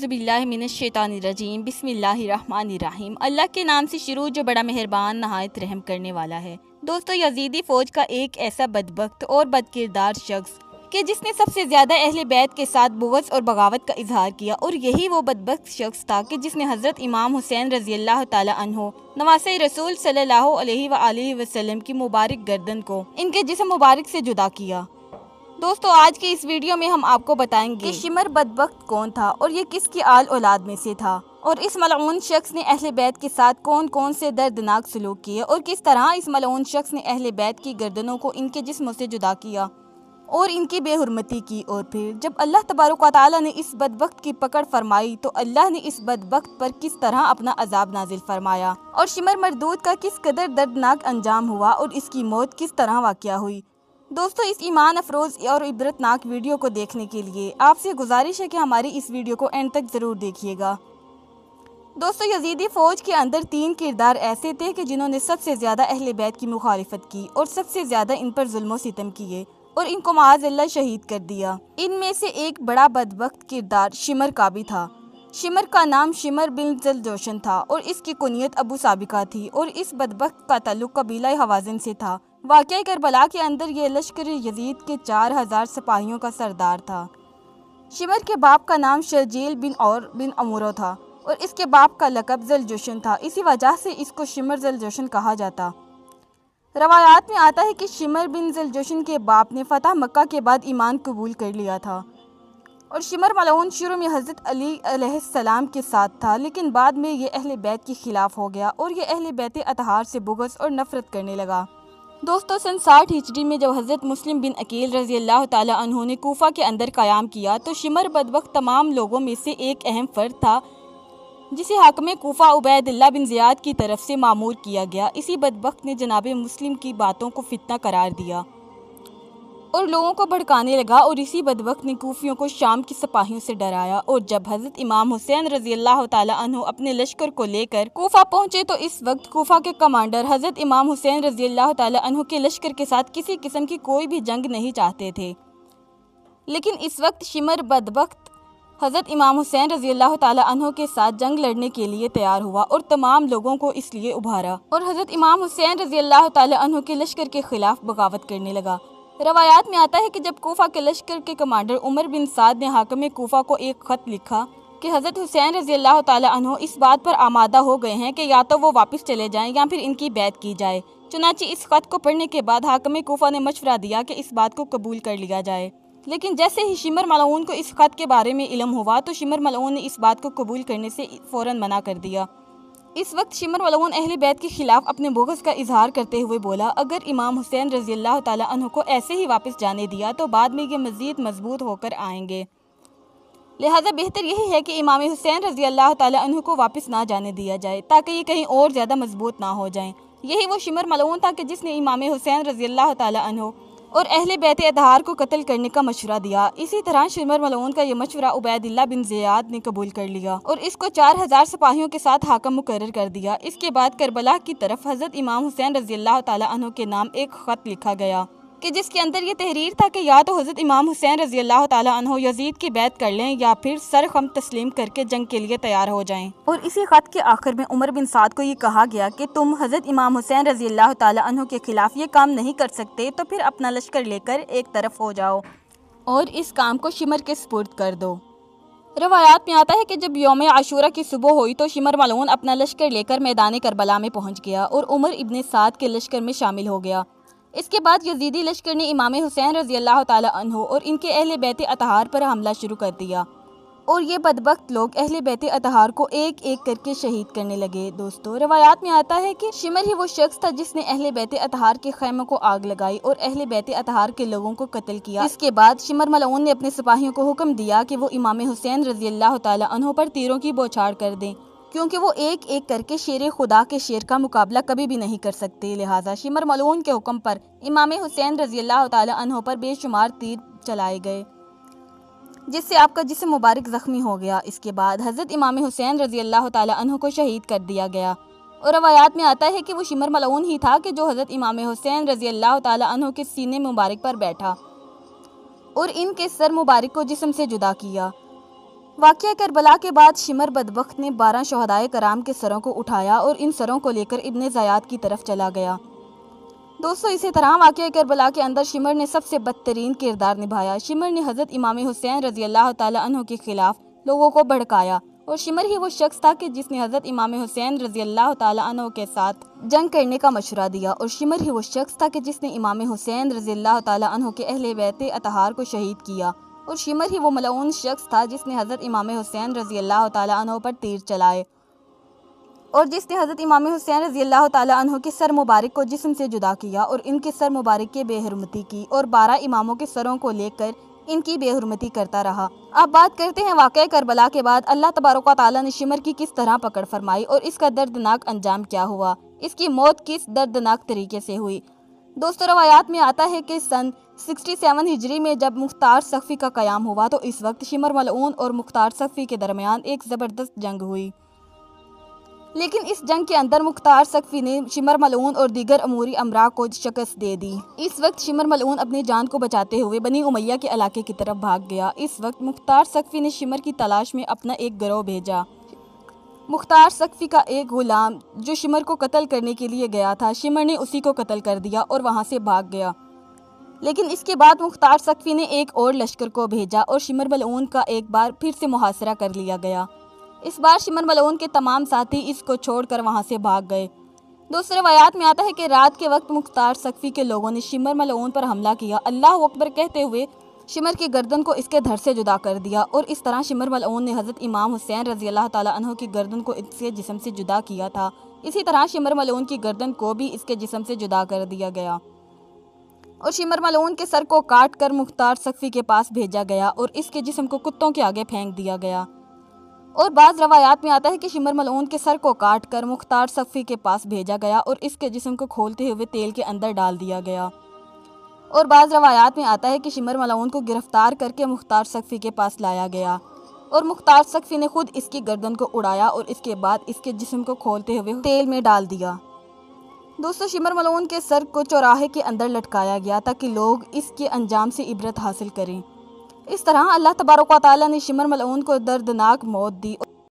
औज़ुबिल्लाहि मिनश्शैतानिर्रजीम बिस्मिल्लाहिर्रहमानिर्रहीम। अल्लाह के नाम से शुरू जो बड़ा मेहरबान नहायत रहम करने वाला है। दोस्तों, यजीदी फौज का एक ऐसा बदबख्त और बदकिरदार शख्स कि जिसने सबसे ज़्यादा अहले बैत के साथ बुग़्ज़ और बगावत का इजहार किया, और यही वो बदबख्त शख्स था कि जिसने हज़रत इमाम हुसैन रज़ी अल्लाह ताला अन्हो नवासे रसूल सल्लल्लाहु अलैहि वसल्लम की मुबारक गर्दन को इनके जिस्म मुबारक से जुदा किया। दोस्तों, आज की इस वीडियो में हम आपको बताएंगे कि शिमर बदबख्त कौन था और ये किसकी आल औलाद में से था, और इस मलऊन शख्स ने अहले बैत के साथ कौन कौन से दर्दनाक सलूक किए, और किस तरह इस मलऊन शख्स ने अहले बैत की गर्दनों को इनके जिस्मों से जुदा किया और इनकी बेहुरमती की। और फिर जब अल्लाह तबारक व तआला ने इस बदबख्त की पकड़ फरमाई तो अल्लाह ने इस बदबख्त पर किस तरह अपना अजाब नाजिल फरमाया, और शिमर मरदूद का किस कदर दर्दनाक अंजाम हुआ और इसकी मौत किस तरह वाक़या हुई। दोस्तों, इस ईमान अफरोज़ और इबरतनाक वीडियो को देखने के लिए आपसे गुजारिश है कि हमारी इस वीडियो को एंड तक ज़रूर देखिएगा। दोस्तों, यजीदी फ़ौज के अंदर 3 किरदार ऐसे थे कि जिन्होंने सबसे ज़्यादा अहले बैत की मुखालिफत की और सबसे ज़्यादा इन पर जुल्म सितम किए और इनको माअज़ल्लाह शहीद कर दिया। इनमें से एक बड़ा बदबख्त किरदार शिमर का भी था। शिमर का नाम शिमर बिन ज़लजोशन था और इसकी कुनियत अबू साबिका थी, और इस बदबख्त का ताल्लुक कबीला हवाज़िन से था। वाक़या करबला के अंदर ये लश्कर यजीद के 4000 सिपाहियों का सरदार था। शिमर के बाप का नाम शर्जील बिन अमूरो था और इसके बाप का लक़ब ज़लजोशन था। इसी वजह से इसको शिमर ज़लजोशन कहा जाता। रवायात में आता है कि शिमर बिन ज़लजोशन के बाप ने फ़तह मक्का के बाद ईमान कबूल कर लिया था, और शिमर मलऊन शुरू में हज़रत अली अलैहिस्सलाम के साथ था, लेकिन बाद में ये अहले बैत के ख़िलाफ़ हो गया और ये अहले बैत अतहार से बुग़्ज़ और नफ़रत करने लगा। दोस्तों, सन 60 हिजरी में जब हज़रत मुस्लिम बिन अकील रज़ी अल्लाह ताला अन्हु ने कूफ़ा के अंदर क़याम किया तो शिमर बदबख्त तमाम लोगों में से एक अहम फ़र्द था जिसे हाकिम कूफ़ा उबैदुल्लाह बिन ज़ियाद की तरफ से मामूर किया गया। इसी बदबख्त ने जनाब मुस्लिम की बातों को फितना करार दिया और लोगों को भड़काने लगा, और इसी बदबख्त ने कूफियों को शाम की सिपाहियों से डराया। और जब हज़रत इमाम हुसैन रज़ी अल्लाह ताला अन्हु अपने लश्कर को लेकर कूफा पहुंचे तो इस वक्त कूफा के कमांडर हज़रत इमाम हुसैन रज़ी अल्लाह ताला अन्हु के लश्कर के साथ किसी किस्म की कोई भी जंग नहीं चाहते थे। लेकिन इस वक्त शिमर बदबख्त हज़रत इमाम हुसैन रज़ी अल्लाह ताला अन्हु के साथ जंग लड़ने के लिए तैयार हुआ और तमाम लोगों को इसलिए उभारा और हज़रत इमाम हुसैन रज़ी अल्लाह ताला अन्हु के लश्कर के खिलाफ बगावत करने लगा। रवायात में आता है कि जब कूफा के लश्कर के कमांडर उमर बिन साद ने हाकिम कूफा को एक ख़त लिखा कि हज़रत हुसैन रज़ी अल्लाह ताला अन्हु इस बात पर आमादा हो गए हैं कि या तो वो वापस चले जाएं या फिर इनकी बैत की जाए। चुनांचे इस ख़त को पढ़ने के बाद हाकिम कूफा ने मशवरा दिया कि इस बात को कबूल कर लिया जाए। लेकिन जैसे ही शिमर मलऊन को इस ख़त के बारे में इल्म हुआ तो शिमर मलऊन ने इस बात को कबूल करने से फ़ौरन मना कर दिया। इस वक्त शिमर मलऊन अहले बैत के ख़िलाफ़ अपने बुग़्ज़ का इजहार करते हुए बोला, अगर इमाम हुसैन रज़ी अल्लाह ताला अन्हु को ऐसे ही वापस जाने दिया तो बाद में ये मज़ीद मजबूत होकर आएंगे। लिहाजा बेहतर यही है कि इमाम हुसैन रज़ी अल्लाह ताला अन्हु को वापस ना जाने दिया जाए ताकि ये कहीं और ज़्यादा मजबूत ना हो जाएं। यही वो शिमर मलऊन था कि जिसने इमाम हुसैन रज़ी अल्लाह ताला अन्हु और अहले बैत अतहार को कत्ल करने का मशवरा दिया। इसी तरह शिमर मलऊन का ये मशवरा उबैदुल्लाह बिन ज़ियाद ने कबूल कर लिया और इसको 4000 सिपाहियों के साथ हाकिम मुकर्रर कर दिया। इसके बाद करबला की तरफ हज़रत इमाम हुसैन रज़ी अल्लाह ताला अन्हु के नाम एक ख़त लिखा गया कि जिसके अंदर ये तहरीर था कि या तो हज़रत इमाम हुसैन रज़ी अल्लाह ताला अन्हु यजीद की बैत कर लें या फिर सर खम तस्लीम करके जंग के लिए तैयार हो जाएं। और इसी ख़त के आखिर में उमर बिन साद को ये कहा गया कि तुम हज़रत इमाम हुसैन रज़ी अल्लाह ताला अन्हु के ख़िलाफ़ ये काम नहीं कर सकते तो फिर अपना लश्कर लेकर एक तरफ हो जाओ और इस काम को शिमर के सुपुर्द कर दो। रवायात में आता है कि जब यौम आशूरा की सुबह हुई तो शिमर मलऊन अपना लश्कर लेकर मैदान करबला में पहुँच गया और उमर इब्न साद के लश्कर में शामिल हो गया। इसके बाद यजीदी लश्कर ने इमाम हुसैन रज़ी अल्लाह ताला अन्हु और इनके अहले बैत अतहार पर हमला शुरू कर दिया और ये बदबख्त लोग अहले बैत अतहार को एक एक करके शहीद करने लगे। दोस्तों, रवायात में आता है कि शिमर ही वो शख्स था जिसने अहले बैत अतहार के खैमों को आग लगाई और अहले बैत अतहार के लोगों को कत्ल किया। इसके बाद शिमर मलऊन ने अपने सिपाहियों को हुक्म दिया कि वो इमाम हुसैन रज़ी अल्लाह ताला अन्हु पर तीरों की बौछार कर दें, क्योंकि वो एक एक करके शेर खुदा के शेर का मुकाबला कभी भी नहीं कर सकते। लिहाजा शिमर मलऊन के हुक्म पर इमाम हुसैन रज़ी अल्लाह ताला अन्हु पर बेशुमार तीर चलाए गए जिससे आपका जिस्म मुबारक ज़ख्मी हो गया। इसके बाद हज़रत इमाम हुसैन रज़ी अल्लाह ताला अन्हु को शहीद कर दिया गया और रवायात में आता है कि वो शिमर मलऊन ही था कि जो हज़रत इमाम हुसैन रज़ी अल्लाह ताला अन्हु के सीने मुबारक पर बैठा और इनके सर मुबारक को जिस्म से जुदा किया। واقعہ کربلا کے بعد شمر بدبخت نے 12 شہدائے کرام کے سروں کو اٹھایا اور ان سروں کو لے کر ابن زیاد کی طرف چلا گیا۔ دوستو اسی طرح واقعہ کربلا کے اندر شمر نے سب سے بدترین کردار نبھایا۔ شمر نے حضرت امام حسین رضی اللہ تعالیٰ عنہ کے خلاف لوگوں کو بھڑکایا، اور شمر ہی وہ شخص تھا کہ جس نے حضرت امام حسین رضی اللہ تعالیٰ عنہ کے ساتھ جنگ کرنے کا مشورہ دیا، اور شمر ہی وہ شخص تھا کہ جس نے امام حسین رضی اللہ تعالیٰ عنہ کے اہل بیت اطہار کو شہید کیا، اور شمر ہی وہ ملعون شخص تھا جس نے حضرت امام حسین رضی اللہ تعالیٰ عنہ پر تیر چلائے، اور جس نے حضرت امام حسین رضی اللہ تعالیٰ عنہ کے سر مبارک کو جسم سے جدا کیا اور ان کے سر مبارک کے بے حرمتی کی، اور 12 اماموں کے سروں کو لے کر ان کی بے حرمتی کرتا رہا۔ اب بات کرتے ہیں واقعہ کربلا کے بعد اللہ تبارک و تعالیٰ نے شمر کی کس طرح پکڑ فرمائی اور اس کا دردناک انجام کیا ہوا، اس کی موت کس دردناک طریقے سے ہوئی۔ دوستو روایات میں آتا ہے کہ سن 67 ہجری میں جب مختار سقفی کا قیام ہوا تو اس وقت شمر ملعون اور مختار سقفی کے درمیان ایک زبردست جنگ ہوئی، لیکن اس جنگ کے اندر مختار سقفی نے شمر ملعون اور دیگر اموری امراء کو شکست دے دی۔ اس وقت شمر ملعون اپنی جان کو بچاتے ہوئے بنی امیہ کے علاقے کی طرف بھاگ گیا۔ اس وقت مختار سقفی نے شمر کی تلاش میں اپنا ایک گروہ بھیجا۔ مختار سقفی کا ایک غلام جو شمر کو قتل کرنے کے لیے گیا تھا، شمر نے اسی کو قتل کر دیا اور وہاں سے بھاگ گیا، لیکن اس کے بعد مختار سقفی نے ایک اور لشکر کو بھیجا اور شمر ملعون کا ایک بار پھر سے محاصرہ کر لیا گیا۔ اس بار شمر ملعون کے تمام ساتھی اس کو چھوڑ کر وہاں سے بھاگ گئے۔ دوسرے روایات میں آتا ہے کہ رات کے وقت مختار سقفی کے لوگوں نے شمر ملعون پر حملہ کیا، اللہ اکبر کہتے ہوئے شمر کی گردن کو اس کے دھڑ سے جدا کر دیا، اور اس طرح شمر ملعون نے حضرت امام حسین رضی اللہ تعالیٰ عنہ کی گردن کو اس کے جسم سے جدا کیا تھا، اسی طرح شمر ملعون کی گردن کو بھی اس کے جسم سے جدا کر دیا گیا، اور شمر ملعون کے سر کو کاٹ کر مختار سقفی کے پاس بھیجا گیا اور اس کے جسم کو کتوں کے آگے پھینک دیا گیا۔ اور بعض روایات میں آتا ہے کہ شمر ملعون کے سر کو کاٹ کر مختار سقفی کے پاس بھیجا گیا اور اس کے جسم کو کھولتے ہوئے تیل کے اندر ڈال دیا گیا، اور بعض روایات میں آتا ہے کہ شمر ملعون کو گرفتار کر کے مختار سقفی کے پاس لایا گیا، اور مختار سقفی نے خود اس کی گردن کو اڑایا اور اس کے بعد اس کے جسم کو کھولتے ہوئے تیل میں ڈال دیا۔ دوستو شمر ملعون کے سر کو چوراہے کے اندر لٹکایا گیا تاکہ لوگ اس کے انجام سے عبرت حاصل کریں۔ اس طرح اللہ تبارک و تعالیٰ نے شمر ملعون کو دردناک موت دی